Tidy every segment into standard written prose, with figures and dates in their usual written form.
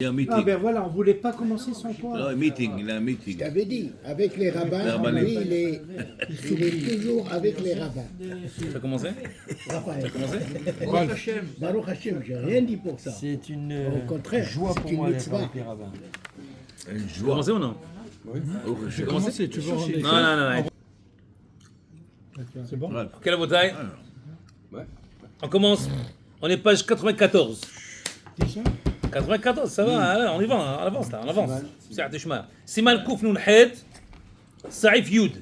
Il y a un Ah meeting. ben voilà, on voulait pas commencer sans toi. Non, un meeting, il a un Je meeting. t'avais dit, avec les rabbins, Les rabbins. lui, il est toujours avec les rabbins. Ça a commencé Raphaël. Baruch Hashem, j'ai rien dit pour ça. C'est une Au contraire, joie c'est pour une moi d'être mitzvah. avec les rabbins. Une Ça a joie. commencé ou non J'ai commencé, tu veux rendre les Non, non, non. C'est bon? Ralph. Quelle bataille Ouais. On commence. On est page 94. Déjà? 94, ça va, hein, on y va, on avance là, on avance. Siman Kouf Nun Het, Saïf Yud,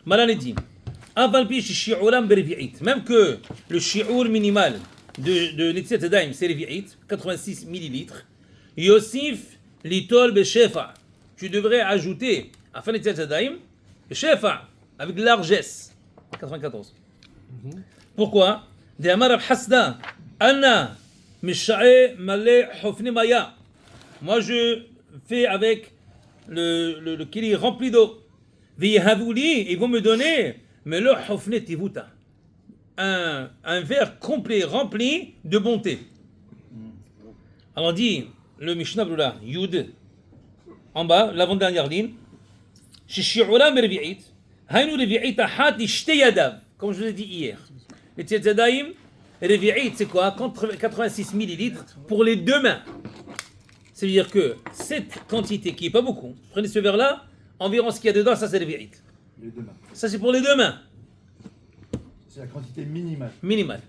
Malanedim. Avant le shi'ulam bervi'it. Même que le shi'ur minimal de Netziat Daim, c'est revi'it, 86 millilitres. Yosif litol beshefa. Tu devrais ajouter, à fin Netziat Daim, beshefa, avec largesse. 94. Pourquoi? De Amar Rab Hasda, Anna. Moi, je fais avec le kili rempli d'eau. Ils vont me donner un verre complet rempli de bonté. Alors on dit le Mishnah Brula, Yud, en bas, l'avant-dernière ligne. Comme je vous ai dit hier. Les Tzedadaim, Revi'it, c'est quoi? 86 millilitres pour les deux mains. C'est-à-dire que cette quantité, qui n'est pas beaucoup, prenez ce verre-là, environ ce qu'il y a dedans, ça c'est Revi'it. Les deux mains. Ça c'est pour les deux mains, C'est la quantité minimale. minimal.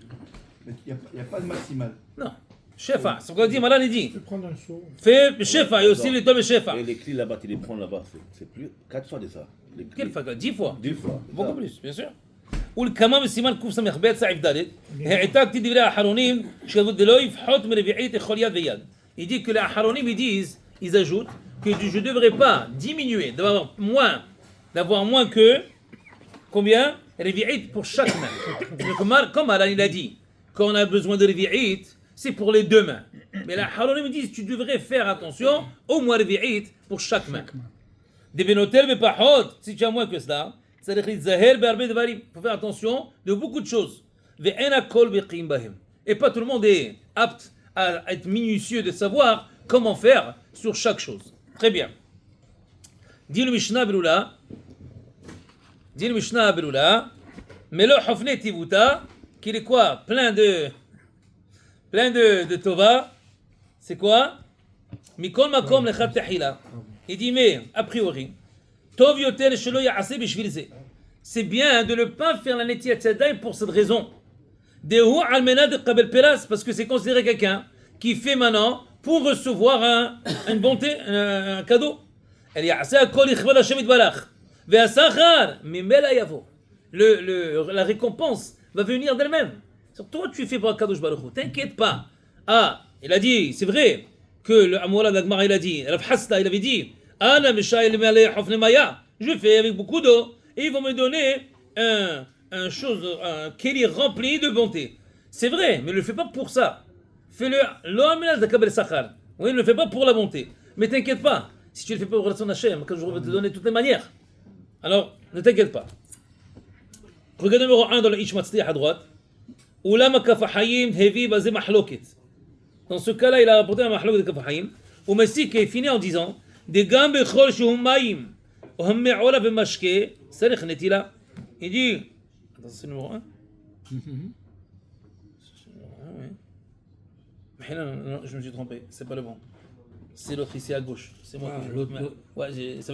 Mais il n'y a pas de maximal. Non. Shefa, c'est ce qu'on dit, Malan il dit. Je vais prendre un seau. Fais Shefa, et aussi les tomes Shefa. Et les clés là-bas, tu les prends là-bas, c'est plus 4 fois de ça. Les clés. Quelle fois? 10 fois. 10 fois. Beaucoup plus, bien sûr. والكمام السيمان كوف سميخ بيت سعيف دالت اعتاق تدي بلا حرونيم شغل دلوي فحط من ربيعيت خليات بياد. Il dit que les haronim ils disent, ils ajoutent que je ne devrais pas diminuer, d'avoir moins que combien? Revi'it pour chaque main. Donc, comme Alain il a dit, quand on a besoin de revi'it, c'est pour les deux mains. Mais les haronim ils disent, tu devrais faire attention, au moins revi'it pour chaque main. Des benotel mais pas hot, si tu as moins que cela. Il faut faire attention de beaucoup de choses. Et pas tout le monde est apte à être minutieux de savoir comment faire sur chaque chose. Très bien. Dit le Mishnah Beloula, mais le Hofne Tivuta, qu'il est quoi? Plein de Tova. C'est quoi? Mikol Makom Lechat Tehila. Il dit, mais a priori, c'est bien de ne pas faire la Netziat Daim pour cette raison. Parce que c'est considéré quelqu'un qui fait maintenant pour recevoir une bonté, un cadeau. La récompense va venir d'elle-même. Toi, tu fais pour un cadeau, t'inquiète pas. Ah, il a dit, c'est vrai que le Amoura d'Agmar, il a dit, Rav Hasda, il avait dit, je fais avec beaucoup d'eau et ils vont me donner un keli rempli de bonté. C'est vrai, mais ne le fais pas pour ça. Fais-le, oui, ne le fais pas pour la bonté. Mais t'inquiète pas, si tu ne le fais pas pour relation Hachem, quand je vais te donner de toutes les manières. Alors, ne t'inquiète pas. Regardez numéro 1 dans le Ish Matzliach à droite. Ulama Kafahayim Hevi Bazé Mahloket. Dans ce cas-là, il a rapporté un Mahlok de Kafahayim. Ou Messi qui est fini en disant des gambe chol shum maim ou hamme ola b'mashke sarich netila. Il dit, attends, c'est le numéro 1. Non, je me suis trompé, c'est pas le bon. C'est l'autre ici à gauche. C'est moi. Ouais, ça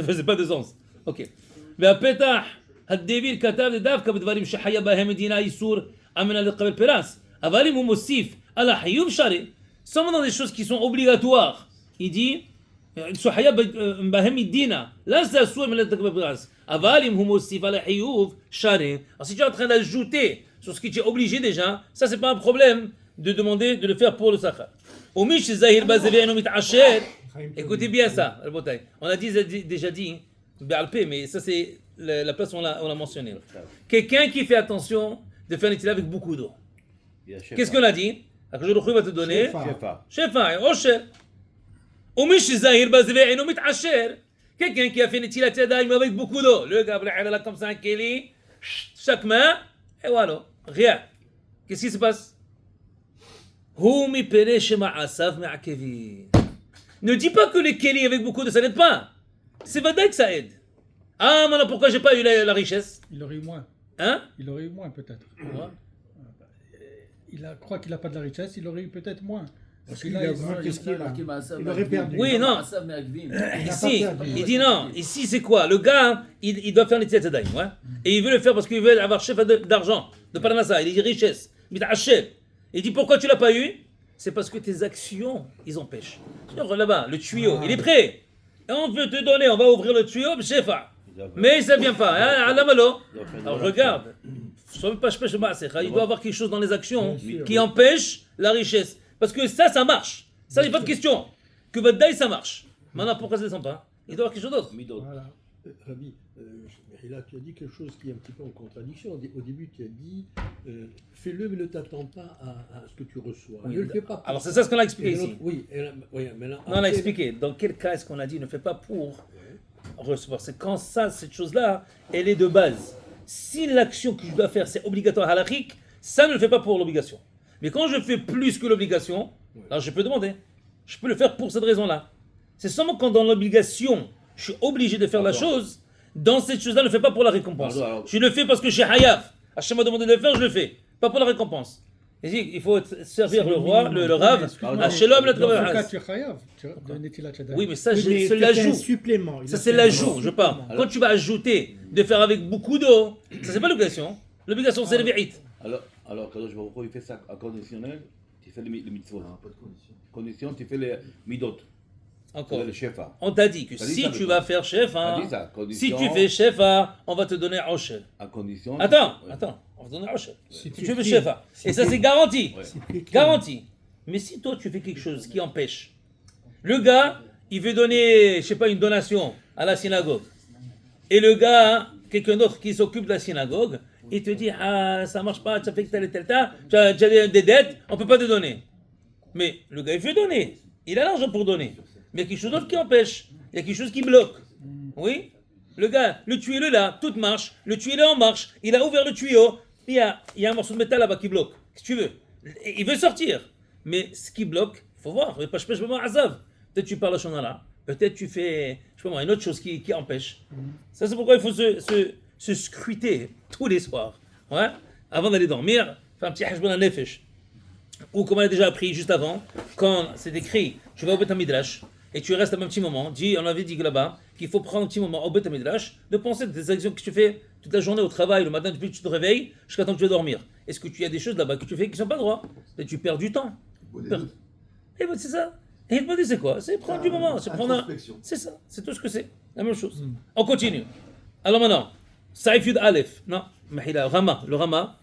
faisait pas de sens. Ok. והפתח הדביל כתב דווקא בדברים שחיה בהם מדינה איסור אמנה לקבל פרס. אבל אם הוא מוסיף על החיוב שרי, seulement dans des choses qui sont obligatoires. Il dit, là c'est assour mais aval im hum osif al hiyuv shari. Alors si tu es en train d'ajouter sur ce qui tu es obligé déjà, ça c'est pas un problème de demander de le faire pour le sakhar. Au mish zahir bazevi eno mitasher. Écoutez bien ça, on a déjà dit Béalpé, mais ça c'est la place où on l'a mentionné. Quelqu'un qui fait attention de faire une étude avec beaucoup d'eau. Qu'est-ce qu'on a dit? הקדוש va te donner שפע, עושר. ומי שזהיר בזה ואינו מתעשר, quelqu'un qui a fait une netilat yadayim avec beaucoup d'eau, le gars là comme ça un keli, chaque main, et voilà, rien. Qu'est-ce qui se passe? הוא מפני שמעשיו מעכבים. Ne dis pas que les Kelly avec beaucoup de ça n'aide pas. C'est Vadaï que ça aide. Ah, maintenant pourquoi j'ai pas eu la richesse? Il aurait eu moins. Hein? Il aurait eu moins peut-être. Ouais. Croit qu'il n'a pas de la richesse, il aurait eu peut-être moins. Parce qu'il a moins que ce qu'il a. Il aurait perdu. Oui, non. n'a Ici, pas perdu. il dit non. Ici, c'est quoi? Le gars, il doit faire l'Etilat Tadaïm, ouais? Et il veut le faire parce qu'il veut avoir chef d'argent, de Parnassa. Il dit richesse. Il dit pourquoi tu l'as pas eu? C'est parce que tes actions, ils empêchent. C'est-à-dire, là-bas, le tuyau, il est prêt. Et on veut te donner, on va ouvrir le tuyau, shefa. Mais ça ne vient pas. Alors regarde. Il doit y avoir quelque chose dans les actions qui empêche la richesse. Parce que ça marche. Ça, il n'y a pas de question. Que votre daï, ça marche. Maintenant, pourquoi ça ne descend pas? Il doit y avoir quelque chose d'autre. Voilà. Rabbi, et là tu as dit quelque chose qui est un petit peu en contradiction. Au début tu as dit fais-le mais ne t'attends pas à ce que tu reçois. Oui, Ne le fais pas. alors c'est ça ce qu'on a expliqué ici. Oui, mais là, Non, on a expliqué. Dans quel cas est-ce qu'on a dit ne fais pas pour recevoir? C'est quand ça, cette chose-là, elle est de base. Si l'action que je dois faire, c'est obligatoire halachique, ça ne le fait pas pour l'obligation. Mais quand je fais plus que l'obligation, alors je peux demander. Je peux le faire pour cette raison-là. C'est seulement quand dans l'obligation, je suis obligé de faire la chose, dans cette chose-là, je ne le fais pas pour la récompense. Je le fais parce que je suis hayaf. Hachem m'a demandé de le faire, je le fais. Pas pour la récompense. Il faut servir le roi, le Rav. Dans ce cas, tu es chayav. Oui, mais ça, Oui, mais c'est tu fais un l'ajout. supplément. Ça, c'est l'ajout, je parle. Quand tu vas ajouter de faire avec beaucoup d'eau, ça, c'est pas l'obligation. L'obligation, c'est le vérité. Alors Kadosh Baruch Hu, il fait ça à conditionnel, tu fais les mitzvot. Pas de condition. Condition, tu fais les midot. Encore. Le shefa. On t'a dit que si tu vas faire shefa, si tu fais shefa, on va te donner Oshel. À condition. Attends, on va te donner Oshel. Si tu fais shefa. Et ça, c'est garanti. Garanti. Mais si toi, tu fais quelque chose qui empêche, le gars, il veut donner, je sais pas, une donation à la synagogue. Et le gars, quelqu'un d'autre qui s'occupe de la synagogue, il te dit, ah, ça marche pas, tu as fait tel et tel tas, tu as des dettes, on peut pas te donner. Mais le gars, il veut donner. Il a l'argent pour donner. Mais il y a quelque chose d'autre qui empêche. Il y a quelque chose qui bloque. Oui? Le gars, le tuyau est là, tout marche. Le tuyau est en marche. Il a ouvert le tuyau. Il y a un morceau de métal là-bas qui bloque. Qu'est-ce que tu veux? Il veut sortir. Mais ce qui bloque, il faut voir. Peut-être tu parles à Shonara. Peut-être tu fais, je sais pas moi, une autre chose qui empêche. Ça, c'est pourquoi il faut se scruter tous les soirs. Ouais? Avant d'aller dormir, faire un petit hajbon à nefesh. Ou comme on a déjà appris juste avant, quand c'est écrit, tu vas au Beth Midrash et tu restes un petit moment, on avait dit là-bas qu'il faut prendre un petit moment au Beth Midrash de penser de tes actions que tu fais toute la journée au travail, le matin depuis que tu te réveilles jusqu'à temps que tu vas dormir. Est-ce que tu as des choses là-bas que tu fais qui ne sont pas droits? Et tu perds du temps. Et ben c'est ça. Et il me dit c'est quoi? C'est prendre du moment, c'est prendre c'est ça, c'est tout ce que c'est. La même chose. On continue. Alors maintenant, Saïf Yud Aleph. Non, Mahila, Rama, le Rama.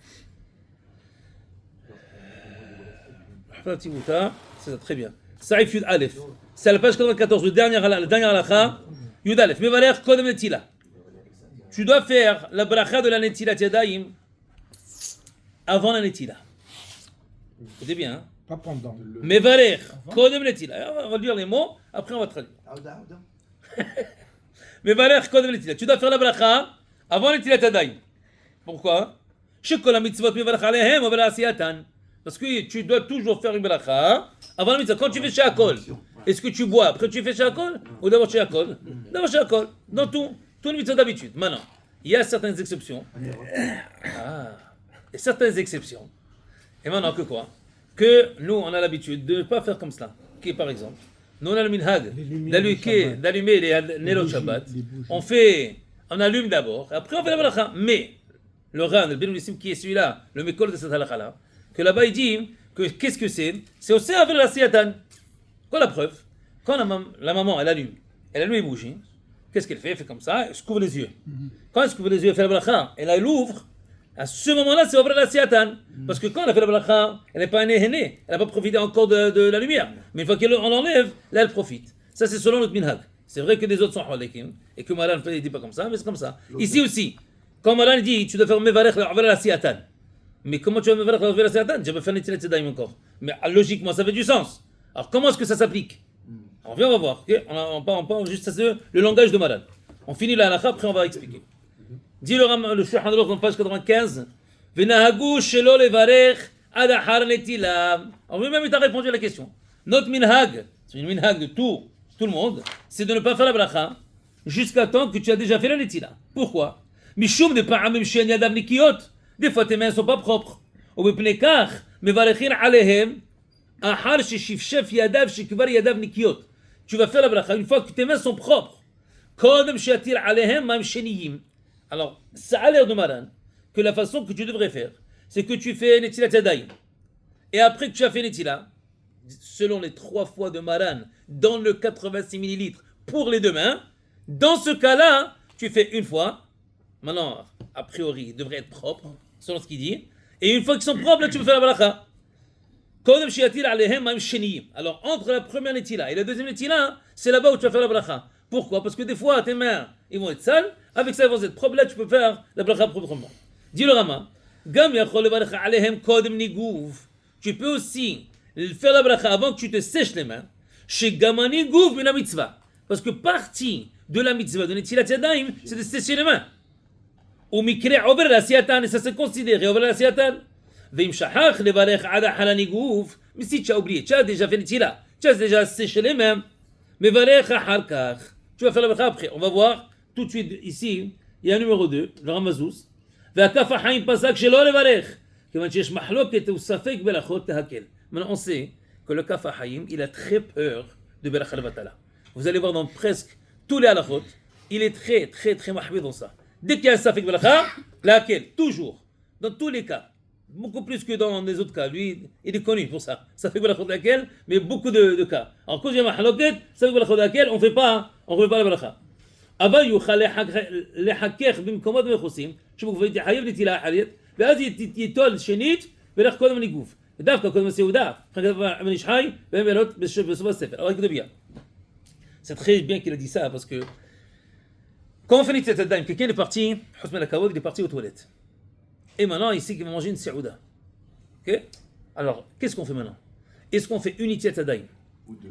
C'est ça, très bien. Saïf Yud Aleph. C'est à la page 94, le dernier halakha. Yud Aleph. Mevaler Kodem Netila. Tu dois faire la bracha de la Netila Yadayim avant la Netila. Écoutez bien. Hein? Pas pendant. Mevaler Kodem Netila. On va lire les mots, après on va traduire. Mevaler Kodem Netila. Tu dois faire la bracha avant la Netila Yadayim. Pourquoi? Shekol la mitzvot mevaler alehem ou asiyatan. Parce que tu dois toujours faire une bracha avant la mitzvah. Quand tu fais Sheakol, est-ce que tu bois après tu fais Sheakol ou d'abord Sheakol? D'abord Sheakol. Dans tout le mitzvah d'habitude. Maintenant, il y a certaines exceptions. Et certaines exceptions. Et maintenant que quoi? Que nous, on a l'habitude de ne pas faire comme cela. Qui par exemple, nous on a le minhag d'allumer les Nelot Shabbat. On allume d'abord, après on fait la bracha. Mais le Ran, le Ben Ulissim qui est celui-là, le Mekol de cette halakha-là, que là-bas il dit que qu'est-ce que c'est? C'est aussi avec la siyatan. Quoi la preuve? Quand la maman elle allume les bougies, qu'est-ce qu'elle fait? Elle fait comme ça, elle se couvre les yeux. Quand elle se couvre les yeux, elle fait la bracha, elle ouvre. À ce moment-là, c'est ouvrir la siyatan. Parce que quand elle a fait la bracha, elle n'est pas elle n'a pas profité encore de la lumière. Mais une fois qu'on l'enlève, là elle profite. Ça c'est selon notre minhag. C'est vrai que les autres sont halakim et que Malan ne dit pas comme ça, mais c'est comme ça. Ici aussi, quand Malan dit tu dois faire mevarech la siyatan. Mais comment tu vas me faire la siyatan? Je vais faire Netilat Yadayim encore. Mais logiquement, ça fait du sens. Alors comment est-ce que ça s'applique? On vient, on va voir. Okay? On parle juste, ça c'est le langage de malade. On finit la halakha, après on va expliquer. Dit le Shulchan Aruch dans page 95. Venahagu shelo levarech ad achar netila. On veut même, il t'a répondu à la question. Notre minhag, c'est une minhag de tout le monde, c'est de ne pas faire la bracha jusqu'à temps que tu as déjà fait la netila. Pourquoi? Mishum de pa'amim she'en yadav nikiyot. Des fois tes mains ne sont pas propres. Ou b'pnei kach mevarechin alehem ahar sheshifshef yadav shekvar yadav nikiyot. Tu vas faire la bracha une fois que tes mains sont propres. Kodem she'atir alehem ma'am sheniyim. Alors, ça a l'air de Maran que la façon que tu devrais faire, c'est que tu fais netilat yadayim. Et après que tu as fait netila, selon les 3 fois de Maran, dans le 86 millilitres pour les 2 mains, dans ce cas-là, tu fais une fois. Maintenant, a priori, ils devraient être propres, selon ce qu'il dit. Et une fois qu'ils sont propres, là, tu peux faire la bracha. Kodem she'atir alehem ma'am sheniyim. Alors, entre la première netila et la deuxième netila, c'est là-bas où tu vas faire la bracha. Pourquoi? Parce que des fois, tes mains, ils vont être sales. Avec ça, ils vont être propres. Là, tu peux faire la bracha proprement. Dis le Rama. Gam yachol levarech alehem kodem niguv. Tu peux aussi faire la bracha avant que tu te sèches les mains. Chez gamani guv mina mitzvah. Parce que partie de la mitzvah de netilat yadayim, c'est de sécher les mains. Ou mikre over la siatan, et ça se considère over la siatan. Veim shachach levarech ada halani guv. Mais si tu as oublié, tu as déjà fait netila, tu as déjà séché les mains. Mevarech harkach. Tu vas faire la bracha après. On va voir tout de suite ici. Il y a un numéro 2, le Ramazous. והכף החיים פסק שלא לברך, כיוון שיש מחלוקת וספק ברכות להקל. Maintenant, on sait que le kaf ha'ayim, il a très peur de beracha levatala. Vous allez voir dans presque tous les halachot, il est très mahmid dans ça. Dès qu'il y a un safek beracha, laquelle, toujours, dans tous les cas, beaucoup plus que dans les autres cas. Lui, il est connu pour ça. Safek beracha laquelle, mais beaucoup de cas. Alors, quand il y a mahloket, safek beracha laquelle, on ne fait pas la beracha. אבל יוכל לחכך במקומות מכוסים, שבו כבר יתחייב נטילה אחרת, ואז ייטול שנית ולך קודם ניגוף. ודווקא קודם הסעודה, אחר כך בן איש חי, והם ילות בסוף הספר. Alors écoutez bien. C'est très bien qu'il a dit ça, parce que quand on fait nitilat yadayim, quelqu'un est parti, Husman al-Kawad, il est parti aux toilettes. Et maintenant, il sait qu'il va manger une saouda. Ok? Alors, qu'est-ce qu'on fait maintenant? Est-ce qu'on fait une nitilat yadayim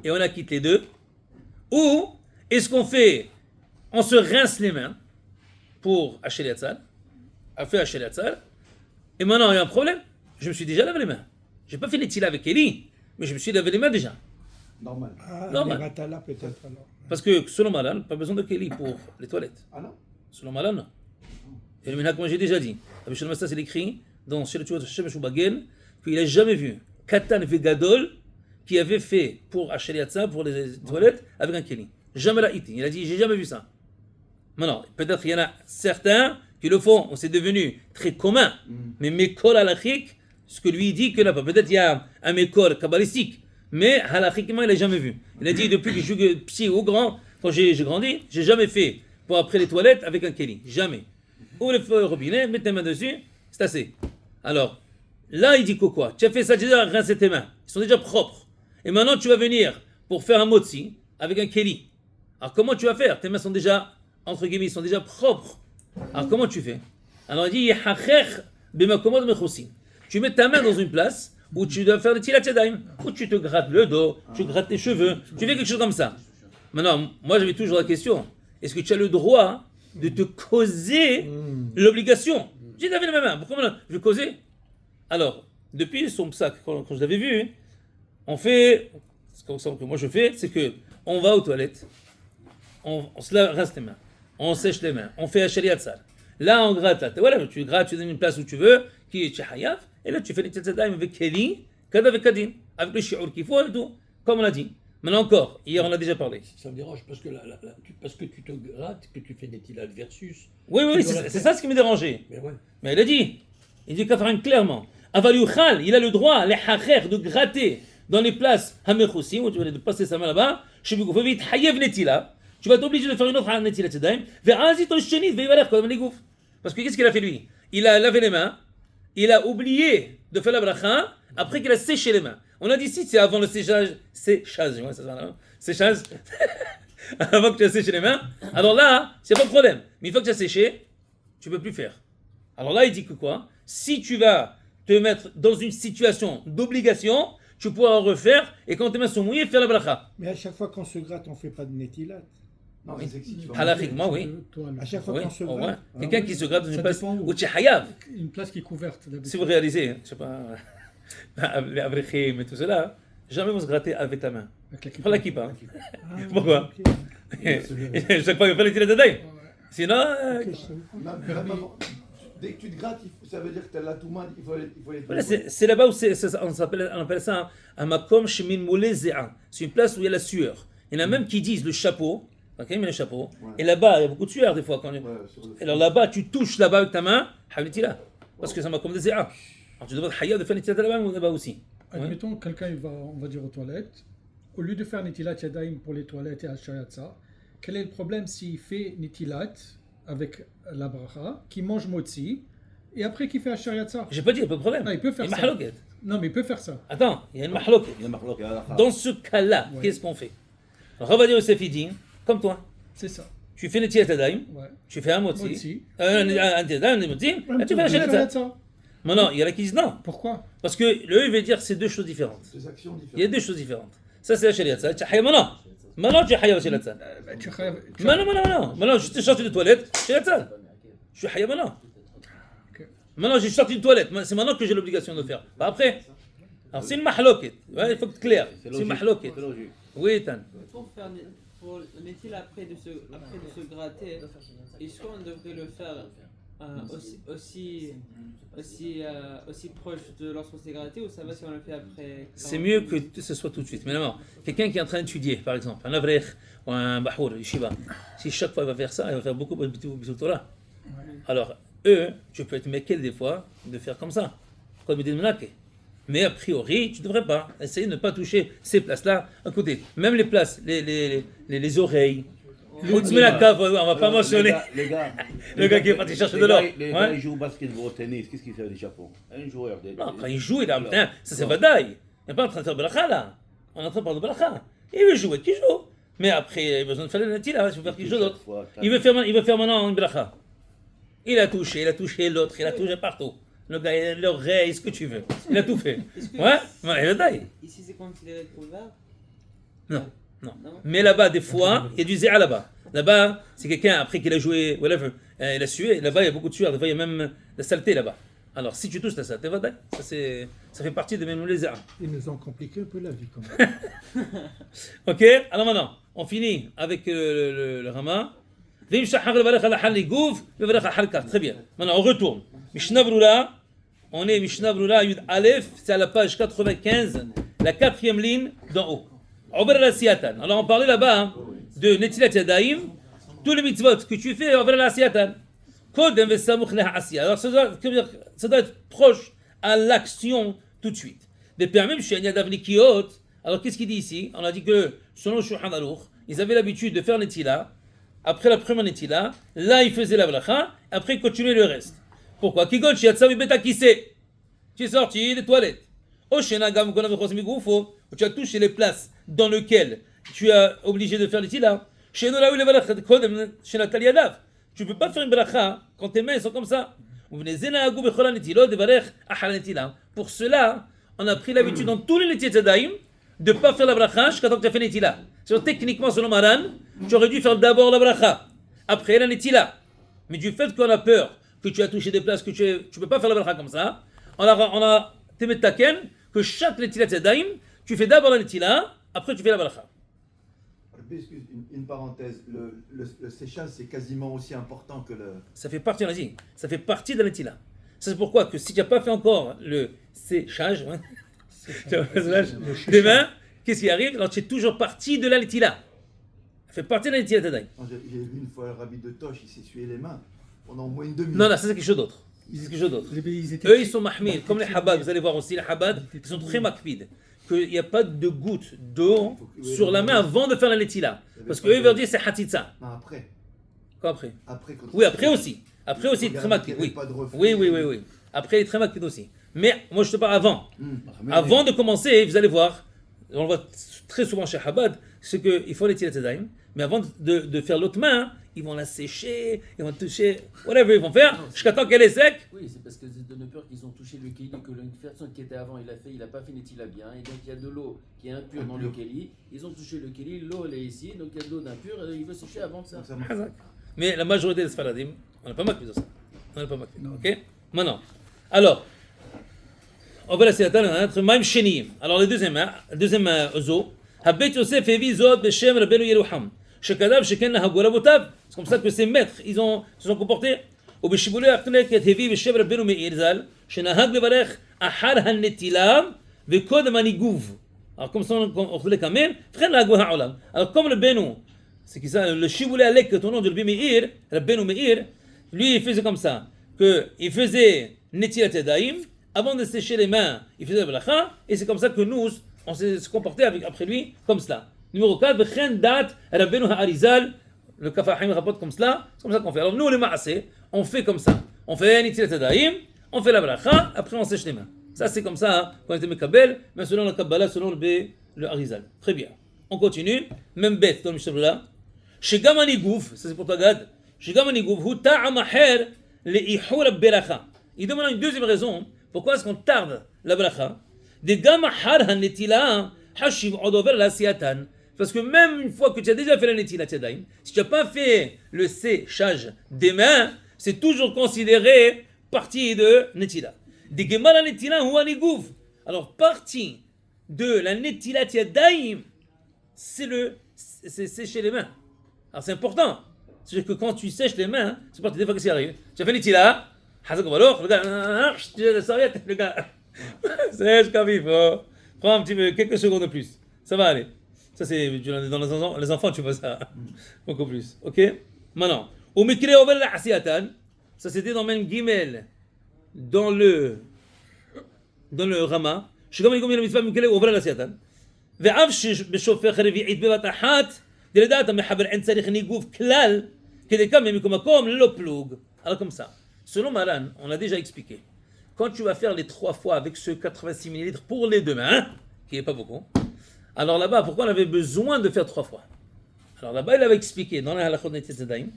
et on acquitte les deux? Ou est-ce qu'on fait on se rince les mains pour acheter les tzal, et maintenant il y a un problème. Je me suis déjà lavé les mains. Je n'ai pas fait les tila avec Eli, mais je me suis lavé les mains déjà. Normal. Normal. Peut-être alors. Parce que selon Malan, pas besoin de Keli pour les toilettes. Ah non? Selon Malan, non. Et le minhag, comme j'ai déjà dit, Rabbi Shlomo Massas, il écrit dans Shel Tshuvot Shemesh Ubagen qu'il n'a jamais vu Katan Vegadol qui avait fait pour acheter les tzal, pour les toilettes, avec un Keli. Jamais la iti. Il a dit, j'ai jamais vu ça. Maintenant, peut-être qu'il y en a certains qui le font, c'est devenu très commun. Mais Mekol halachique, ce que lui dit que là, peut-être il y a un Mekol kabbalistique, mais halachiquement il n'a jamais vu. Il a dit depuis que je suis petit ou grand, quand j'ai grandi, j'ai jamais fait pour après les toilettes avec un keli. Jamais. Ouvre le feu au robinet, mets tes mains dessus, c'est assez. Alors, là il dit que quoi? Tu as fait ça, tu as déjà rincé tes mains, ils sont déjà propres. Et maintenant tu vas venir pour faire un motzi avec un keli. Alors comment tu vas faire? Tes mains sont déjà entre guillemets, ils sont déjà propres. Alors comment tu fais? Alors il dit tu mets ta main dans une place où tu dois faire le tilat yadayim, où tu te grattes le dos, tu grattes tes cheveux, tu fais quelque chose comme ça. Maintenant, moi j'avais toujours la question, est-ce que tu as le droit de te causer l'obligation? J'ai lavé ma main, pourquoi maintenant je vais causer? Alors, depuis son sac, quand je l'avais vu, on fait, ce que moi je fais, c'est que on va aux toilettes, on se rince les mains. On sèche les mains, on fait un shaliat sal. Là, on gratte. Voilà, tu grattes, tu donnes une place où tu veux, qui est chayav, et là, tu fais les tzetadaim avec Keli, Kad avec Kadin, avec le shi'ur qu'il faut et tout, comme on l'a dit. Maintenant encore, hier, on a déjà parlé. Ça me dérange parce que, parce que tu te grattes, que tu fais des tilades versus. Oui, c'est ça ce qui me dérangeait. Mais, ouais. Mais il a dit Kafarim clairement. Aval yuchal, il a le droit, les hacher, de gratter dans les places hamechosim, où tu vas de passer sa main là-bas, chez Bikouvevit, hayev netila. Tu vas t'obliger de faire une autre netilat yadayim. Parce que qu'est-ce qu'il a fait lui? Il a lavé les mains, il a oublié de faire la bracha après qu'il a séché les mains. On a dit ici, c'est avant le séchage, avant que tu as séché les mains. Alors là, c'est pas de problème. Mais une fois que tu as séché, tu peux plus faire. Alors là, il dit que quoi? Si tu vas te mettre dans une situation d'obligation, tu pourras en refaire et quand tes mains sont mouillées, faire la bracha. Mais à chaque fois qu'on se gratte, on fait pas de netilat. Non, mais c'est que si tu vas Halachiquement, oui. À chaque fois qu'on se au gratte. moins. Quelqu'un qui se gratte dans une Ça place dépend où tu es hayav. Une place qui est couverte d'habitude. Si vous réalisez, je sais pas, les avrechim et tout cela, jamais vous se grattez avec la main. Avec Prends la kippa. Ah, Pourquoi ok. Chaque fois, il faut faire les Tadaïm. Sinon, Non, mais vraiment, dès que tu te grattes, ça veut dire que tu as la touma, il faut les voilà, c'est là-bas où on appelle ça un makom shemin moulé zéa. C'est une place où il y a la sueur. Il y en a même qui disent le chapeau. Ok, mais le chapeau. Ouais. Et là-bas, il y a beaucoup de sueur des fois. Quand Ouais, sur le Et alors là-bas, tu touches là-bas avec ta main, là. Parce que c'est un makom de zéa. Alors tu devrais être hayab de faire netilat là-bas aussi. Admettons, quelqu'un il va, on va dire, aux toilettes. Au lieu de faire Netilat Yadayim pour les toilettes et Al-Shayatza, quel est le problème s'il fait Netilat avec la bracha, qui mange Motzi, et après qu'il fait Al-Shayatza? J'ai pas dit, il n'y a pas de problème. Non, il peut faire Il y a une ça. mahloket. Non, mais il peut faire ça. Attends, il y a une mahloket. Il y a marloque, il y a la Dans ce cas-là, Ouais. qu'est-ce qu'on fait? Rava Yosef il dit, comme toi, C'est ça. tu fais Netilat Yadayim, Ouais. tu fais un motzi, Motzi. un Yadayim, un motzi, et tu fais la Shayatza. Shayatza. Maintenant, il y en a qui disent non. Pourquoi? Parce que le il veut dire que c'est deux choses différentes. Deux actions différentes. Il y a deux choses différentes. Ça, c'est la Shayatza. Tu es hayab maintenant. Maintenant, tu es hayab Shayatza. Tu khayab- tu- Maintenant, je suis sorti de toilette, Shayatza. Je suis hayab maintenant. Ok. Maintenant, j'ai sorti de toilette. C'est maintenant que j'ai l'obligation de le faire. Pas après. Alors, c'est une mahloket. Ouais, il faut être clair. C'est une mahloket. C'est logique. Oui, Tan. Pour le métier après de se gratter, est-ce qu'on devrait le faire aussi proche de lorsqu'on s'est gratté, ou ça va si on le fait après? C'est mieux que ce soit tout de suite. Mais non, quelqu'un qui est en train d'étudier, par exemple, un avrekh ou un bahour, un yeshiva, si chaque fois il va faire ça, il va faire beaucoup de Torah. Alors, eux, tu peux être méquel des fois de faire comme ça. Comme il dit Menake. Mais a priori, tu ne devrais pas. Essayer de ne pas toucher ces places-là à côté. Même les places, les oreilles. On ne va pas mentionner Les gars, le gars qui est parti chercher de l'or. Les gars, ils jouent au basketball, au tennis, qu'est-ce qu'ils font des Japon? Un joueur. Non, quand il joue, il a putain, ça c'est Vadaï. Il n'est pas en train de faire Belacha là. On est en train de parler de Belacha. Il veut jouer, qu'il joue. Mais après, il a besoin de faire le Natila, il faut faire quelque chose d'autre. Il veut faire maintenant une Belacha. Il a touché l'autre, il a touché partout. Le gars, l'oreille, ce que tu veux. Il a tout fait. Ouais, voilà, il est Vadaï. Ici, c'est considéré couvert? Non. Mais là-bas, des fois, il y a du zéa là-bas. Là-bas, c'est quelqu'un, après qu'il a joué, whatever, il a sué. Là-bas, il y a beaucoup de sueur. Des fois, il y a même la saleté là-bas. Alors, si tu touches la saleté, Vadaï, ça fait partie de même les zéa. Ils nous ont compliqué un peu la vie quand même. Ok, alors maintenant, on finit avec le Rama. Très bien. Maintenant, on retourne. Mishnah Brura, on est Mishnah Brura Yud Aleph, c'est à la page 95, la quatrième ligne d'en haut. Ober la Siyatan. Alors, on parlait là-bas de Netilat Yadayim, tous les mitzvot que tu fais, Ober la Siyatan. Kodem vesamuch leha asiya. Alors, ça doit être proche à l'action tout de suite. Des permis, chez Yadav Nikiot. Alors, qu'est-ce qu'il dit ici? On a dit que, selon Shulchan Aruch, ils avaient l'habitude de faire Netila. Après la première Netila, là, ils faisaient la bracha, après, ils continuaient le reste. Pourquoi? Kigol shiatsa mibeta kissé. Tu es sorti des toilettes. Oshena gam gonav chos migufo. Tu as touché les places dans lesquelles tu es obligé de faire Netila. Chez nous, là où les bracha kodem chez Nathalie Yadav. Tu ne peux pas faire une bracha quand tes mains sont comme ça. Pour cela, on a pris l'habitude dans tous les Netilat Yadayim de ne pas faire la bracha jusqu'à temps que tu as fait Netila. C'est-à-dire, techniquement, selon Maran, tu aurais dû faire d'abord la bracha, après la Netila. Mais du fait qu'on a peur que tu as touché des places que tu ne peux pas faire la bracha comme ça, on a témé taken que chaque Netilat Yadayim, tu fais d'abord la Netila, après tu fais la bracha. Excuse, une parenthèse, le séchage c'est quasiment aussi important que le... Ça fait partie, on a dit, ça fait partie de la Netila. Ça, c'est pourquoi que si tu n'as pas fait encore le séchage, des mains, qu'est-ce qui arrive? Alors tu es toujours partie de la Netila. Ça fait partie de la Netila Yadayim. J'ai vu une fois le rabbi de Tosh, il s'essuyait les mains pendant au moins une demi-heure. Non, ça c'est quelque chose d'autre. C'est quelque chose d'autre. Eux, ils sont mahmid, comme les Chabad, vous allez voir aussi, les Chabad, ils sont très makpid. Qu'il n'y a pas de goutte d'eau sur la main avant de faire la Netila. Parce qu'eux, ils veulent dire c'est Hatitza. Non, après. Quoi après? Quand oui, après aussi. Après aussi, il est très makpid. Oui. Oui. Après, il est très makpid aussi. Mais moi, je te parle avant. Avant de commencer, vous allez voir, on le voit très souvent chez Chabad, c'est qu'il faut les Netilat Yadayim. Mais avant de faire l'autre main, ils vont la sécher, ils vont toucher, whatever ils vont faire, jusqu'à temps qu'elle est sec. Oui, c'est parce que c'est de peur qu'ils ont touché le kéli, que une personne qui était avant, il a pas fait Netila bien, et donc il y a de l'eau qui est impure dans le kéli. Ils ont touché le kéli, l'eau elle est ici, donc il y a de l'eau d'impure, et il veut sécher avant que ça. Mais la majorité des Sfaradim, on n'a pas makpid de ça. On n'a pas makpid. Ok? Maintenant, alors, on va laisser la table entre Maim Shenim. Alors le deuxième ozo, הבית יוסף הביא זאת בשם רבנו ירוחם, שכתב שכן נהגו רבותיו. C'est comme ça que ses maîtres, se sont comportés. ובשיבולי הקלקת הביא בשם רבנו מאיר ז"ל, שנהג לברך אחר הנטילה וקודם הניגוב. Alors comme ça on fait quand même, וכן נהגו העולם. Alors comme רבנו, c'est qui ça, le שיבולי הקלקת au nom de רבנו מאיר, lui il faisait comme ça, que il faisait netilat yadayim, avant de sécher les mains, il faisait la bracha, et c'est comme ça que nous, on s'est comporté après lui, comme cela. Numéro 4, v'chen dat Rabbeinu Ha'arizal, le Kaf HaChaim rapporte comme cela, c'est comme ça qu'on fait. Alors nous, les ma'aseh, on fait comme ça. On fait netilat yadayim, on fait la bracha, après on sèche les mains. Ça c'est comme ça qu'on était mekabel, mais selon la Kabbalah, selon le Harizal. Très bien. On continue, même bête dans le Mishnah. Shegam hanigouf, ça c'est pour toi Gad, Shegam hanigouf, hu ta'am aher le'ihur beracha. Il demande une deuxième raison, pourquoi est-ce qu'on tarde la bracha? Des gam ahar hanetila hashiv odover la siatan. Parce que même une fois que tu as déjà fait la netilat yadayim, si tu n'as pas fait le séchage des mains, c'est toujours considéré partie de netila. Des gemara netila ou anigouv. Alors partie de la netilat yadayim, c'est sécher les mains. Alors c'est important. C'est-à-dire que quand tu sèches les mains, c'est parti des fois que ça arrive. Tu as fait netila, hazak baloch, le gars, la serviette, le gars, sèche comme il faut. Prends un petit peu, quelques secondes de plus. Ça va aller. Ça c'est dans les enfants, tu vois ça. Beaucoup plus. Ok? Maintenant, au mikre over la asiatan, ça c'était dans même Gimel, dans le Rama. Je suis comme il mitzvah mikre over la asiatan. ואף שבשופך רביעית בבת אחת, דלדעת המחבר אין צריך ניגוב כלל, כדי קם ממקום מקום ללא פלוג. Alors comme ça. Selon Maran, on a déjà expliqué. Quand tu vas faire les 3 fois avec ce 86 ml pour les 2 mains, qui n'est pas beaucoup, alors là-bas, pourquoi on avait besoin de faire 3 fois? Alors là-bas, il avait expliqué dans la halachot netilat yadayim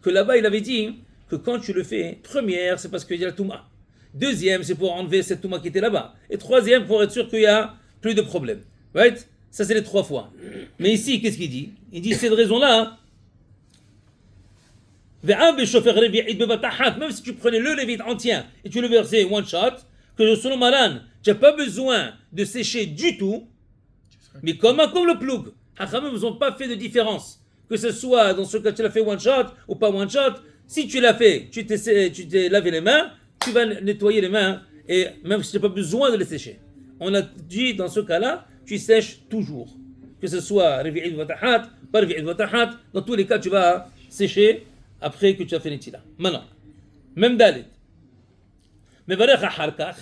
que là-bas, il avait dit que quand tu le fais, première, c'est parce qu'il y a la touma. Deuxième, c'est pour enlever cette touma qui était là-bas. Et troisième, pour être sûr qu'il n'y a plus de problème. Right? Ça, c'est les 3 fois. Mais ici, qu'est-ce qu'il dit? Il dit cette raison-là. Même si tu prenais le lévite entier et tu le versais one shot, que selon Maran, tu n'as pas besoin de sécher du tout, mais comme le ploug. Hachamim ne ont pas fait de différence. Que ce soit dans ce cas tu l'as fait one shot ou pas one shot, si tu l'as fait, tu t'es lavé les mains, tu vas nettoyer les mains, et même si tu n'as pas besoin de les sécher. On a dit dans ce cas-là, tu sèches toujours. Que ce soit Revi'id Vatahat, pas Revi'id Vatahat, dans tous les cas, tu vas sécher après que tu as fait Netila. Maintenant, même Dalet. Mevarech Aharkach,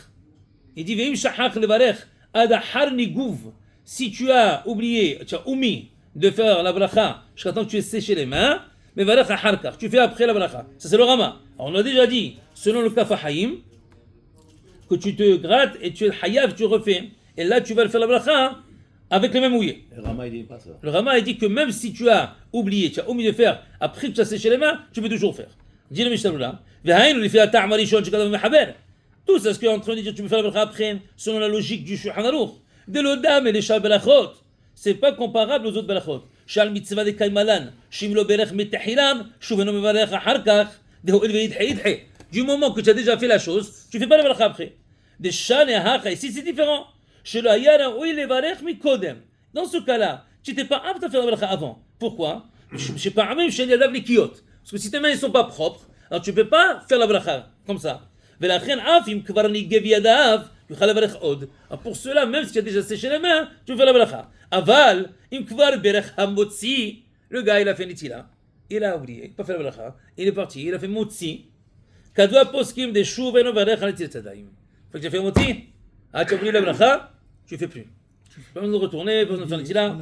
il dit Ve'im Shachach Levarech Adahar Nigouv. Si tu as oublié, tu as omis de faire la bracha jusqu'à temps que tu aies séché les mains, Mevarech Aharkach, tu fais après la bracha. Ça c'est le Rama. Alors on a déjà dit, selon le Kaf HaChaim, que tu te grattes et tu es hayav, tu refais. Et là, tu vas le faire la bracha avec les mains mouillées. Le Rama, il dit pas ça. Le Rama, il dit que même si tu as oublié, tu as omis de faire après que tu as séché les mains, tu peux toujours faire. Dis le Mishnah là. Tout ça, ce qu'il est en train de dire, tu peux faire la bracha après, selon la logique du Shulchan Aruch. De l'odam et les shal belachot. C'est pas comparable aux autres belachot. Shal mitzvah de kaimalan. Shimlo berech metahilam. Shuveno mevarech aharkach. Deho elveid heidhe. Du moment que tu as déjà fait la chose, tu fais pas la bracha après. Des shal et aharkach. Ici, c'est différent. Dans ce cas-là, tu n'étais pas apte à faire la bracha avant. Pourquoi? Parce que si tes mains ne sont pas propres, alors tu ne peux pas faire la bracha comme ça. Pour cela, même si tu as déjà séché les mains, tu peux faire la bracha. Aval, le gars il a fait nitila, il a oublié, il n'a pas fait la bracha, il est parti, il a fait motzi. Kadwa poskim de shuv eno varech netilat yadayim. Fait que tu as fait motzi. Ah, tu as oublié la bracha, tu ne fais plus. Pas besoin de retourner, pas besoin de faire nitila.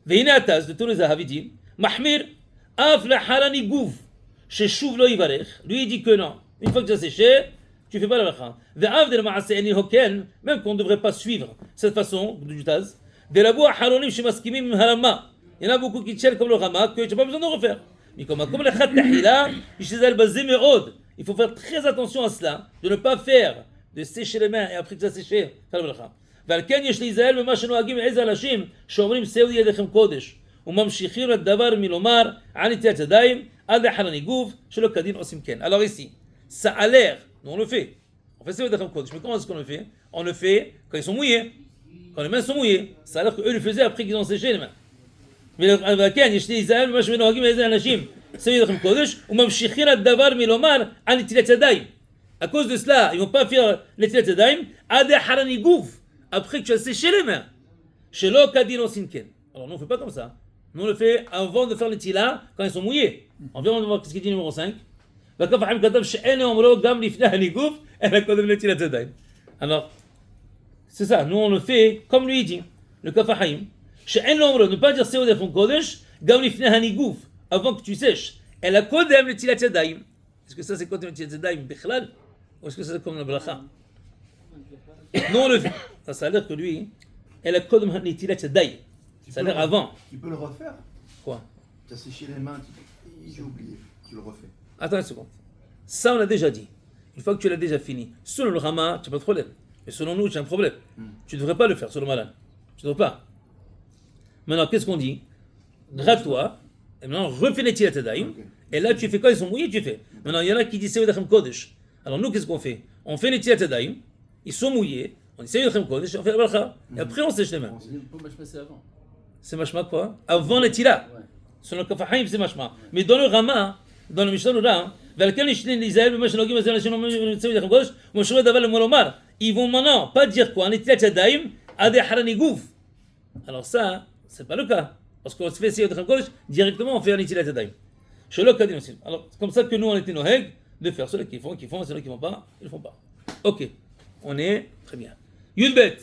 Veine ataz de tous les ahavidim, mahmir, af la harani gouv, chez shuv lo yivarech. Lui il dit que non. Une fois que tu as séché, tu ne fais pas la bracha. Ve'av de la ma'aseh eni hoken, même qu'on ne devrait pas suivre cette façon du taz. De la boua haronim shemaskimim harama. Il y en a beaucoup qui tiennent comme le Rama que tu n'as pas besoin de refaire. Mais comme le chat tahila, il faut faire très attention à cela, de ne pas faire de sécher les mains et après que ça séché, faire la bracha. ועל כן יש להיזהר במה שנוהגים עז אנשים שאומרים שאו ידיכם קודש וממשיכים לדבר מלומר על נטילת ידיים עד לאחר הניגוב שלא כדין עושים כן. Alors ici, ça a l'air, nous on le fait. On fait שאו ידיכם קודש, mais comment est-ce qu'on le fait? On le fait quand ils sont mouillés. Quand les mains sont mouillées. Ça a l'air qu'eux le faisaient après qu'ils ont séché les mains. וכן, יש להיזהר ממה שנוהגים איזה אנשים שמים לכם קודש וממשיכים הדבר מלומר על נטילת ידיים. À cause de cela, ils ne vont pas faire נטילת ידיים עד אחר הניגוף, après que tu as séché les mains. שלא כדין עושים כן. Alors nous on ne fait pas comme ça. Nous on le fait avant de faire le tila quand ils sont mouillés. On vient de voir ce qu'il dit numéro 5. וכף החיים כתב שאין אומרו גם לפני הניגוף אלא קודם נטילת ידיים. Alors, c'est ça, nous on le fait comme lui dit, le כף החיים. שאין לו אומרו, ne pas dire סעודה פון קודש, גם לפני הניגוף, avant que tu sèches, אלא קודם נטילת ידיים. Est-ce que ça c'est קודם נטילת ידיים בכלל, ou est-ce que c'est comme la bracha? Nous on le fait. Ça a l'air que lui, אלא קודם נטילת ידיים. Ça a l'air avant. Tu peux le refaire? Quoi? Tu as séché les mains, j'ai oublié, tu le refais. Attends une seconde. Ça on l'a déjà dit. Une fois que tu l'as déjà fini, selon le Rama, tu n'as pas de problème. Mais selon nous, tu as un problème. Tu ne devrais pas le faire, selon Malan. Tu ne devrais pas. Maintenant, qu'est-ce qu'on dit? Gratte-toi, et maintenant refais les tilat yadayim, et là tu fais quand ils sont mouillés, tu fais. Maintenant, il y en a qui disent Seyudachem Kodesh. Alors nous, qu'est-ce qu'on fait? On fait les tilat yadayim, ils sont mouillés, on dit Seyudachem Kodesh, on fait la bracha, et après on sèche les mains. Pour machma, c'est avant. C'est machma quoi? Avant les tila. Ouais. Selon le Kafahaim, c'est machma. Mais dans le Rama, dans le Mishnah, là, ils vont maintenant pas dire quoi? Alors ça, c'est pas le cas. Parce qu'on se fait essayer de gauche, directement on fait un nitilat yadayim. Alors c'est comme ça que nous on était noheg de faire ceux qui font, ceux qui font pas, ils font pas. Ok, on est très bien. Yudbet,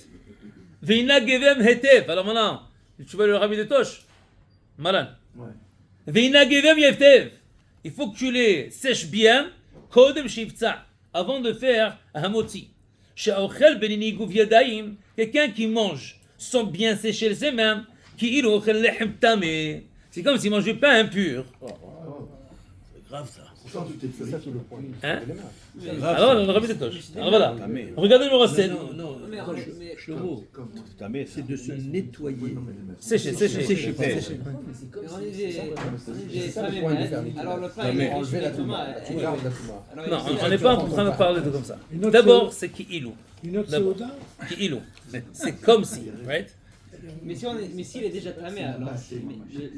veina gevem hetef. Alors maintenant, tu vois le rabbi de Tosh, Maran. Veina gevem hetef. Il faut que tu les sèches bien, kodem shivtza, avant de faire hamotzi. She'ochel benini guv yadayim, quelqu'un qui mange sans bien sécher ses mains, qui ochel lechem tameh. C'est comme s'il mange du pain impur. C'est grave ça. Pourtant, tout est purifié. Hein? C'est grave. Alors, ça. le rabbi de Tosh. Alors voilà. Tameh. Regardez le numéro 7. Non, Mais- mais- Shlomo, C'est tameh, ça. c'est de se nettoyer. Sécher. Sécher. Mais on est des femmes et mères. Alors le pain, il est enlevé la touma. Non, on n'est pas en train de parler de comme ça. D'abord, c'est qui ilou. Une autre D'abord. soda? Qui ilou. C'est comme si, right? Mais s'il est déjà tamé, alors.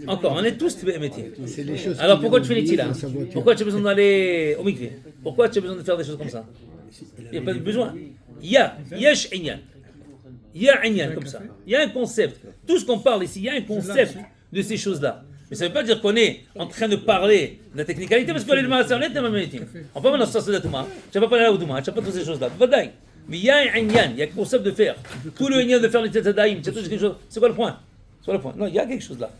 Encore, on est tous métiers. C'est les choses Alors qu'il pourquoi a tu fais les oubliées tilas? dans sa voiture. Pourquoi tu as besoin d'aller au mikvé? Pourquoi tu as besoin de faire des choses comme ça? Il n'y a pas de besoin. Yesh inyan. Il y a un inyan comme ça. Il y a un concept. Tout ce qu'on parle ici, il y a un concept de ces choses-là. Mais ça ne veut pas dire qu'on est en train de parler de la technicalité, parce qu'on est le maaseh, on est dans le même métier. On peut maintenant sortir de Touma. Tu n'as pas parlé à Oudouma, tu n'as pas toutes ces choses-là. Mais il y a un inyan, il y a un concept de faire. Tout le inyan de faire les tetadaïm, tu as quelque chose. C'est quoi le point? C'est quoi le point? Non, il y a quelque chose là.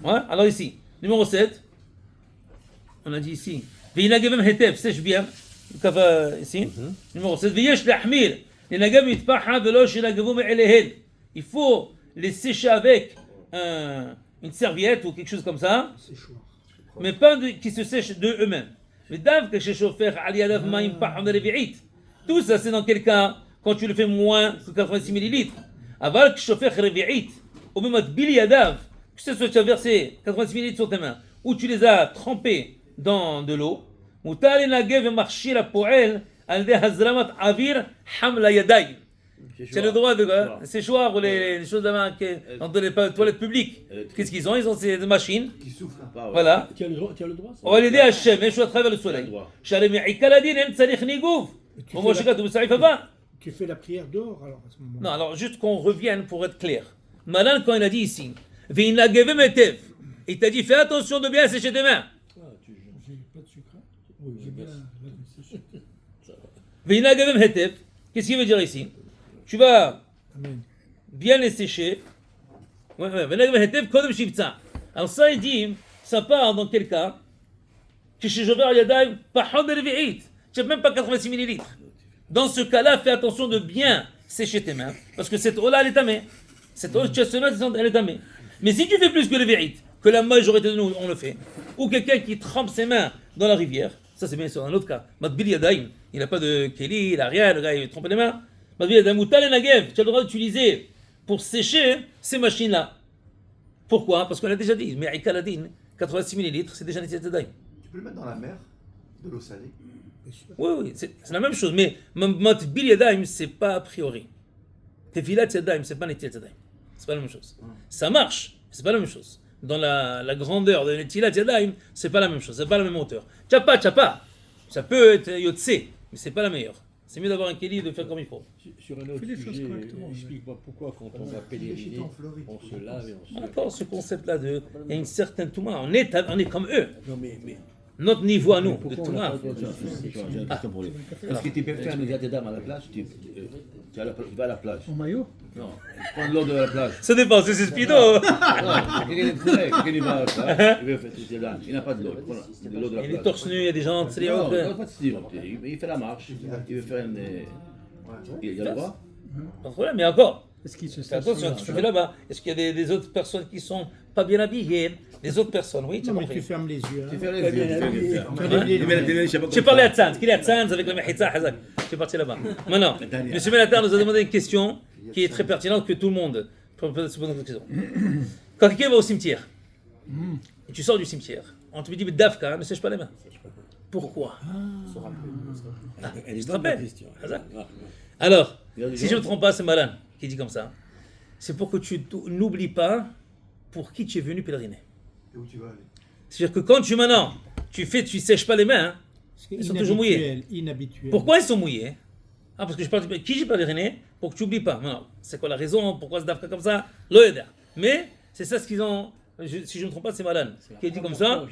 Ouais? Alors ici, numéro 7, on a dit ici. V'inagavem hetef, sèche bien. Ici. Numéro 7. V'yesh l'ahmir. L'inagam yitpaha velo shenagavum elehen. Il faut les sécher avec une serviette ou quelque chose comme ça. Mais pas qui se sèchent de eux-mêmes. Mais dav que chez chauffeur aliyadav ma'im paham revi'it. Tout ça, c'est dans quel cas? Quand tu le fais moins que 86 millilitres. Aval que chauffeur revi'it. Au même biliyadav. Que ce soit tu as versé 86 millilitres sur tes mains, ou tu les as trempés dans de l'eau. Mutar lenagev marchir הפועל על ידי הזרמת אוויר חם לידיים. Tu as le droit de séchoir ou les choses là dans les toilettes publiques. Qu'est-ce qu'ils ont? Ils ont ces machines. Qui souffle. Voilà. Tu as le droit, ça? On va l'aider à Hachem, et à travers le soleil. Shalem Ya'ikaladin, en tzarich nigouf. Bon, moi, je regarde, vous savez pas. Tu fais la prière dehors alors à ce moment-là. Non, alors juste qu'on revienne pour être clair. Malan, quand il a dit ici, Ve'ina gevem etev, il t'a dit fais attention de bien sécher tes mains. J'ai pas de sucre. Oui, j'ai bien. Ve'ina gevem etev, qu'est-ce qu'il veut dire ici? Tu vas Amen. bien les sécher. Ve'ina gevem etev kodem shivtza. Alors ça, il dit, ça part dans quel cas? Kishishover yadayim, pahon de revi'it. Tu n'as même pas 86 millilitres. Dans ce cas-là, fais attention de bien sécher tes mains, parce que cette eau-là, elle est tamée. Cette eau, elle est tamée. Mais si tu fais plus que le vérite, que la majorité de nous, on le fait, ou quelqu'un qui trempe ses mains dans la rivière, ça c'est bien sûr un autre cas. Matbil Yadayim, il n'a pas de keli, il n'a rien, le gars il trempe les mains. Matbil Yadayim, ou Tal Nagev, tu as le droit d'utiliser pour sécher ces machines-là. Pourquoi? Parce qu'on a déjà dit, mais Ikaladin, 86 millilitres, c'est déjà Netilat Yadayim. Tu peux le mettre dans la mer, de l'eau salée. Oui, c'est la même chose, mais Matbil Yadayim, c'est pas a priori. Tefilat Yadayim, c'est pas Netilat Yadayim. C'est pas la même chose. Ça marche, mais c'est pas la même chose. Dans la grandeur de Netilat Yadayim, c'est pas la même chose, c'est pas la même hauteur. Tchapa. Ça peut être Yotse, mais c'est pas la meilleure. C'est mieux d'avoir un Keli et de faire comme il faut. Sur un autre Fais les choses sujet, correctement, explique-moi pourquoi quand on va pèleriner, on se lave et on se... Encore ce concept-là de. Il y a une certaine Touma. On est comme eux. Non mais Notre niveau à nous, de pourquoi on n'a Touma. pas le droit de se J'ai une question pour lui. Est-ce que tu peux faire un Netilat Yadayim à la plage? Tu vas à la plage. En maillot? Non, prends l'eau de la plage. Ça dépend, c'est Speedo. Non, quelqu'un est prêt, quelqu'un va à la plage, il veut faire Netilat Yadayim. Il n'a pas de l'eau, il prend de l'eau de la Il plage. est torse nu, il y a des gens. C'est Non, il n'a pas de style. Il fait la marche, il veut faire une. Il y a le droit? Pas de problème, mais encore. Est-ce qu'il se Fais attention, tu fais là-bas. Est-ce qu'il y a des autres personnes qui sont pas bien habillées? Des autres personnes, oui, tu as Non, mais compris. tu fermes les yeux. Tu Hein. fais les yeux, tu fais les J'ai parlé à Tzanz. Qui est à Tzanz avec le Mehitza Hazak? J'ai parti là-bas. Maintenant, M. Benatar nous a demandé une question qui est très pertinente que tout le monde peut se poser une question. Quand quelqu'un va au cimetière, et tu sors du cimetière, on te dit, mais Dafka, ne sèche pas les mains. Pourquoi? Elle est Tu te bonne, la rappelles? question. Hazak. Alors, si je ne me trompe pas, c'est Malan qui dit comme ça. C'est pour que tu n'oublies pas pour qui tu es venu pèleriner. Et où tu vas aller? C'est-à-dire que quand tu sèches pas les mains, hein, ils sont toujours mouillés. Inhabituel. Pourquoi ils sont mouillés? Ah, parce que je parle de qui j'ai pèleriné pour que tu n'oublies pas. Non, c'est quoi la raison? Pourquoi c'est d'Afrique comme ça? L'Oeda. Mais c'est ça ce qu'ils ont. Si je ne me trompe pas, c'est Malan qui a dit comme ça.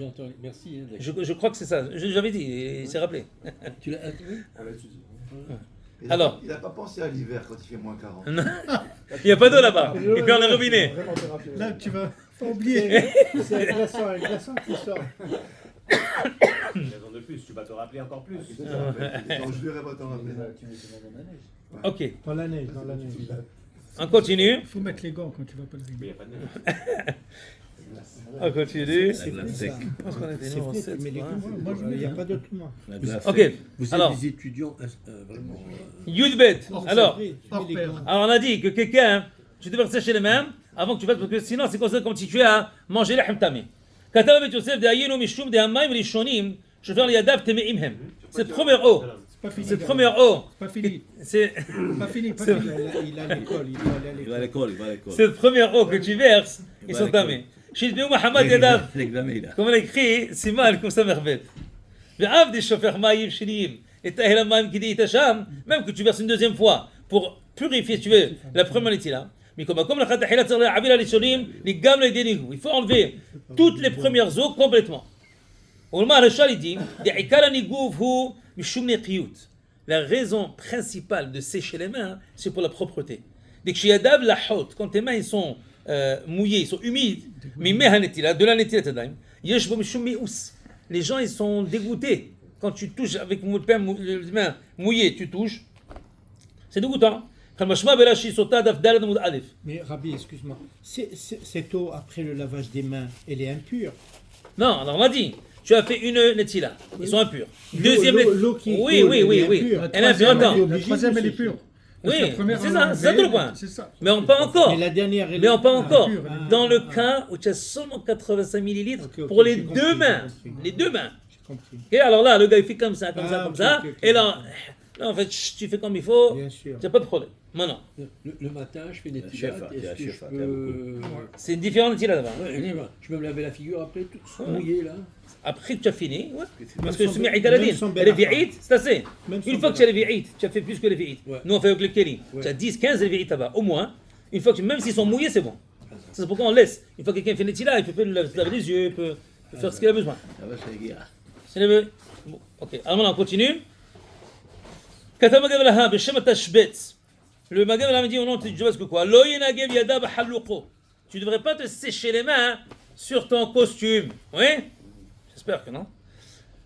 Merci. Hein, d'accord. Je crois que c'est ça. J'avais dit, il s'est rappelé. Tu l'as Alors. Il n'a pas pensé à l'hiver quand il fait moins 40. Il n'y a pas d'eau là-bas. Il fait un robinet. Là, tu vas pas oublier. C'est un glaçon qui sort. Raison de plus, tu vas te rappeler encore plus. C'est ça, en fait. Non, je verrai pas t'en rappeler. Ok, Dans la neige, dans la neige. on continue. Il faut mettre les gants quand tu vas pas le Mais il n'y rimer. a pas de neige. On continue. La glace sec. Je pense qu'on était C'est numéro vrai, 7. tu mets les gants. Moi, je Il n'y a mets, pas d'autre moi. La glace Ok, sec. Vous êtes alors, des étudiants vraiment... Yudbet. Alors, C'est vrai, tu hors mets les pair. gants. on a dit que quelqu'un, tu devrais sécher les mains avant que tu fasses, parce que sinon c'est considéré comme si tu as mangé les hamtami. Katav Bet Yosef de Ayenu Mishum de Hamaim Rishonim, je vais faire Yadav Temeim Hem. Cette première eau, c'est pas fini. cette première eau, C'est pas fini. c'est Pas fini, pas C'est fini. Il a l'école, il doit aller à Il l'école. va à l'école, il va à l'école. cette première eau que tu verses, ils va sont à l'école. tamés. Shidbeu Mahamad Yadav, L'examen, il a. comme on a écrit, c'est mal comme ça merveille. ועבד שופך מים שליליים, את אהל המים כדי יתשם, même que tu verses une deuxième fois pour purifier, si tu veux, la première nitila. Mais comme לך תחילה צריך להעביר הראשונים, גם לידי ניגוב. Il faut enlever toutes les premières eaux complètement. ולמה הרש"ל dit, דעיקר הניגוב הוא משום נקיות. La raison principale de sécher les mains, c'est pour la propreté. Dès que כשידיו לחות, quand tes mains ils sont mouillés, ils sont humides, ממי הנטילה, de la נטילת ידיים, יש בו משום מיאוס. Les gens ils sont dégoûtés quand tu touches avec les mains mouillées, tu touches, c'est dégoûtant. כמשמע ברש"י סוטה דף ד' עמוד א'. Mais Rabbi, excuse-moi, cette eau après le lavage des mains, elle est impure. Non, alors on a dit, tu as fait une netila, ils sont impurs. Deuxième l'eau qui oui, coule, oui, elle oui, est oui. impure. Elle est impure, attends. La troisième, elle est pure. Oui, La première, c'est on ça, l'a c'est ça tout le enlevée, point. C'est ça. Mais on pas encore. Mais la dernière, elle Mais on pas encore. pure, elle est Dans le cas où tu as seulement 85 millilitres Ok, ok, pour les j'ai compris, deux j'ai mains. compris. Les deux mains. J'ai compris. Et alors là, le gars il fait comme ça, comme ça, Ah, comme ok, ça. ok, ok. Et là, en fait, tu fais comme il faut. Bien sûr. Il n'y a pas de problème. Maintenant, Le matin, je fais des chef, tilates. il y a Est-ce que chef, je il y a peux... c'est différent de là-bas. Je me laver la figure après, tout mouillé là. Après que tu as fini, ouais. Parce Même que sans tu be- mets même sans les Benafa. vi'it, c'est assez. Même Une sans fois que tu as les vi'it, tu as fait plus que les vi'it. Ouais. Nous on fait avec le keli. Ouais. Tu as 10, 15 les vi'it là-bas, au moins. Une fois que même s'ils sont mouillés, c'est bon. C'est pourquoi on laisse. Une fois que quelqu'un fait les tila, il peut se laver les yeux, il peut faire ce qu'il a besoin. Ça va, c'est gars. C'est le... Bon, ok, alors maintenant on continue. כתב מגב להה בשם התשבץ. Le Magav l'a dit au nom de Dieu parce que quoi? Lo yenagev yada b'halluqo. Tu ne devrais pas te sécher les mains sur ton costume. Oui? J'espère que non.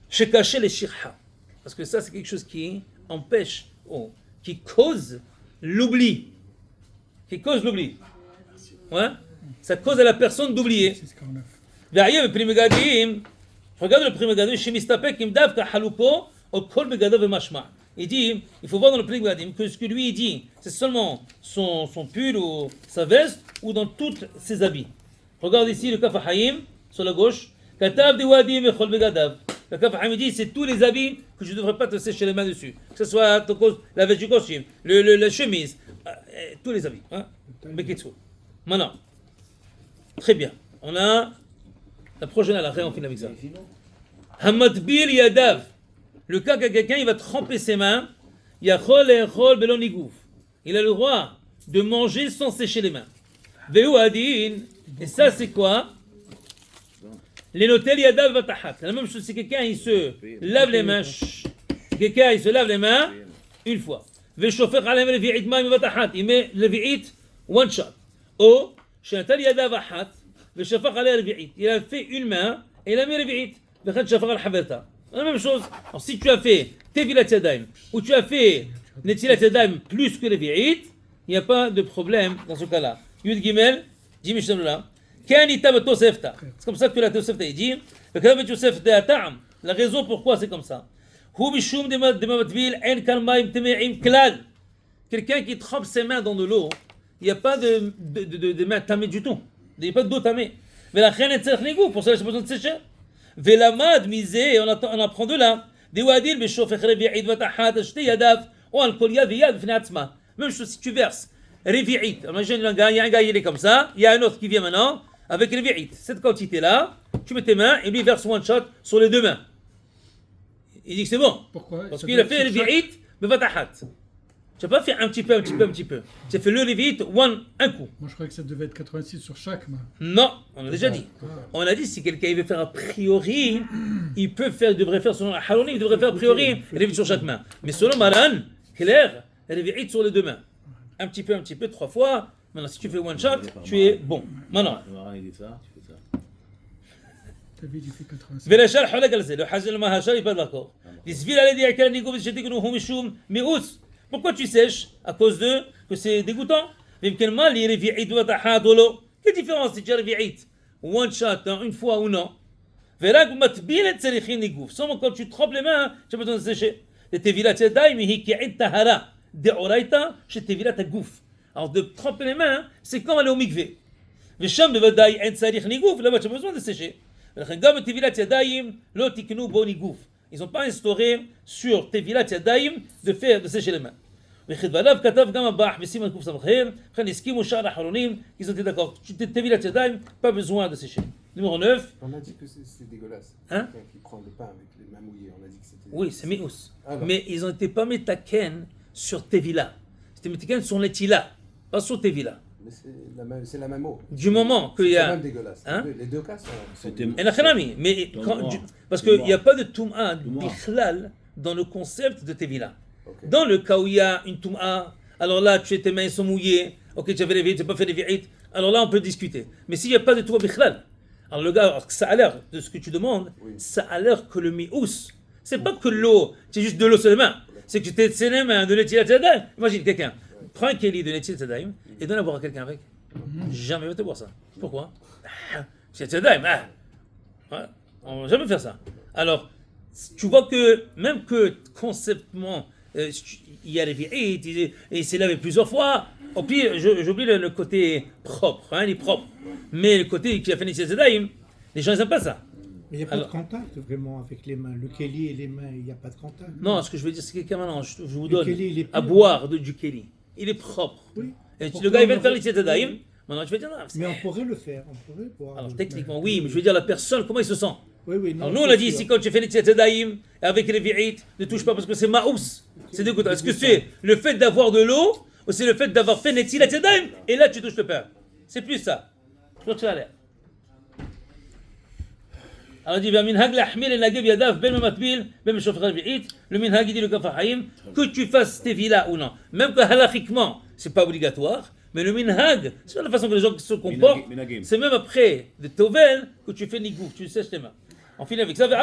Shekaché les shirha. Parce que ça c'est quelque chose qui empêche, qui cause l'oubli. Qui cause l'oubli. Ouais? Ça cause à la personne d'oublier. C'est ce qu'on a fait. והעיין בפרי מגדים, regarde le prix מגדים, שמסתפק עם דווקא חלוקו, או כל מגדו ומשמע. Il dit, il faut voir dans le prix מגדים que ce que lui il dit, c'est seulement son pull ou sa veste, ou dans tous ses habits. Regarde ici le Kaf HaHaim, sur la gauche, כתב דוואדי מכל בגדיו. Le Kaf HaHaim dit, c'est tous les habits que je ne devrais pas te sécher les mains dessus. Que ce soit la veste du costume, la chemise, tous les avis. Hein? Beketsu. Maintenant, très bien. On a la prochaine à l'arrêt, on finit avec ça. Hamatbil yadav. Le cas que quelqu'un il va tremper ses mains, yachol echol belon nigouf. Il a le droit de manger sans sécher les mains. Veu adin. Et ça c'est quoi? Les notel yadav vatahat. La même chose, c'est quelqu'un il se lave les mains. Quelqu'un il se lave les mains une fois. Ve'shofech alem levi'it ma'im vatahat. Il met levi'it one shot. Ou shenatal yadav vahat. Ve'shofech alem levi'it. Il a fait une main et il a mis levi'it. Ve'chad shofech al haverta. La même chose. Alors, si tu as fait Tevilat Yadayim ou tu as fait Netilat Yadayim plus que Levi'it, il n'y a pas de problème dans ce cas-là. Yud Gimel, dit Mishnah, Kanita Tosefta. C'est comme ça que la Tosefta est dit. La raison pourquoi c'est comme ça. Quelqu'un qui trempe ses mains dans de l'eau, il n'y a pas de main tamée du tout. Il n'y a pas d'eau tamée. Mais la reine est pour ça, j'ai besoin de sécher. Velamad misé, on apprend de là. Dewadil beshofech revi'it vatahat shte yadav ou al kol yad v'yad b'fnei atzma. Même chose si tu verses revi'it. Imagine un gars, il y a un gars, il est comme ça, il y a un autre qui vient maintenant avec revi'it. Cette quantité là, tu mets tes mains et lui verse one shot sur les deux mains. Il dit que c'est bon. Pourquoi? Parce qu'il a fait revi'it mais vatahat. Tu n'as pas fait un petit peu. Tu as fait le revi'it un coup. Moi je croyais que ça devait être 86 sur chaque main. Non, on a déjà dit. On a dit si quelqu'un veut faire a priori, il devrait faire selon la Haroni, il devrait faire a priori revi'it sur chaque main. Mais selon Maran, clair, revi'it sur les deux mains. Un petit peu, 3 fois. Maintenant, si tu fais one shot, tu es bon. Maintenant. Il dit ça, tu fais ça. David il fait 86. Velachal halak al le hajjal mahashal il pas d'accord. L'isvil allait dire qu'un nigo v'chetiknu hum mishum mi'us. Pourquoi tu sèches? À cause de que c'est dégoûtant. Quelle différence si tu as revi'it one shot, une fois ou non? Seulement quand tu trempes les mains, tu as besoin de sécher. Alors de tremper les mains, c'est comme aller au mikvé. Là-bas tu as besoin de sécher. Ils n'ont pas instauré sur Tevilat Yadayim de sécher les mains. וכדבריו כתב גם הבח בסימן קס"ח, לכן הסכימו שאר האחרונים, ils ont été d'accord. Tevilat Yadayim, pas besoin de sécher. Numéro 9. On a dit que c'est dégueulasse. Hein? Quelqu'un qui prend le pain avec les mains mouillées, on a dit que c'était... Oui, c'est mi'us. Ah, bah. Mais ils n'ont été pas metaken sur Tevila. C'était metaken sur Netila, pas sur Tevila. Mais c'est la même eau. Du moment qu'il y a... C'est quand même dégueulasse. Hein? Les deux cas sont... C'était- Et la khanami, mais parce qu'il n'y a pas de Toum'a bichlal dans le concept de Tevila. Ok. Dans le cas où il y a une Toum'a, alors là, tes mains sont mouillées, ok, tu avais les vi'it, tu n'as pas fait les vi'it, alors là, on peut discuter. Mais s'il n'y a pas de Toum'a bichlal, alors le gars, alors ça a l'air de ce que tu demandes, Oui. ça a l'air que le mi'ous, c'est pas que l'eau, c'est juste de l'eau sur les mains, c'est que tu t'es tenu les mains de Netilat Yadayim. Imagine quelqu'un, prends un keli de Netilat Yadayim et donne à boire à quelqu'un avec. Jamais va te boire ça. Pourquoi? C'est Yadayim. Ouais, on va jamais faire ça. Alors, tu vois que même que conceptuellement, il y a les vi'it, et il s'est lavé plusieurs fois. Au pire, j'oublie le côté propre, hein, il est propre. Mais le côté qui a fait Netilat Yadayim, les gens ils n'aiment pas ça. Mais il n'y a pas Alors- de contact vraiment avec les mains. Le kéli et les mains, il n'y a pas de contact. Non, ce que je veux dire, c'est que quelqu'un maintenant, je vous Le donne kéli, il est à pur. boire du kéli. Il est propre. Oui. Et Pourquoi le gars, il va on faire aurait- Netilat Yadayim. Maintenant, tu vas dire, non, Mais on pourrait le faire. On pourrait boire. alors le- techniquement, oui, mais je veux dire, la personne, comment il se sent? Oui, oui. Non, Alors nous, on c'est a dit sûr. ici, quand tu fais Netilat Yadayim, avec les vi'it, ne touche pas parce que c'est ma'ous. C'est dégoûtant. Est-ce que c'est le fait d'avoir de l'eau ou c'est le fait d'avoir fait Netilat Yadayim et là, tu touches le pain? C'est plus ça. Je crois que ça a l'air. Alors il dit, minhag lahmil nagib yadav ben matbil ben shofech vi'it. Le minhag il dit le kafahaim que tu fasses tes villas ou non. Même que halachiquement, c'est pas obligatoire, mais le minhag, c'est la façon que les gens se comportent. Minhagim. C'est même après de Tovel que tu fais nigouf, tu sèches tes mains. On finit avec ça. Même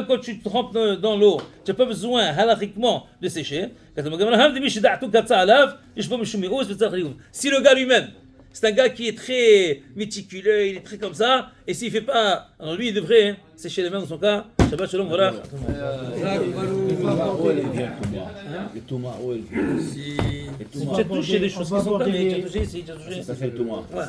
quand tu trempes dans l'eau, tu n'as pas besoin halachiquement de sécher. Si le gars lui-même, c'est un gars qui est très méticuleux, il est très comme ça, et s'il ne fait pas, alors lui il devrait sécher les mains dans son cas. Shabbat shalom, voilà. Le Touma, où est le Le Tu Touma. as touché des choses qui sont comme tu as touché ici, tu as touché. Ça fait le Touma. Ouais.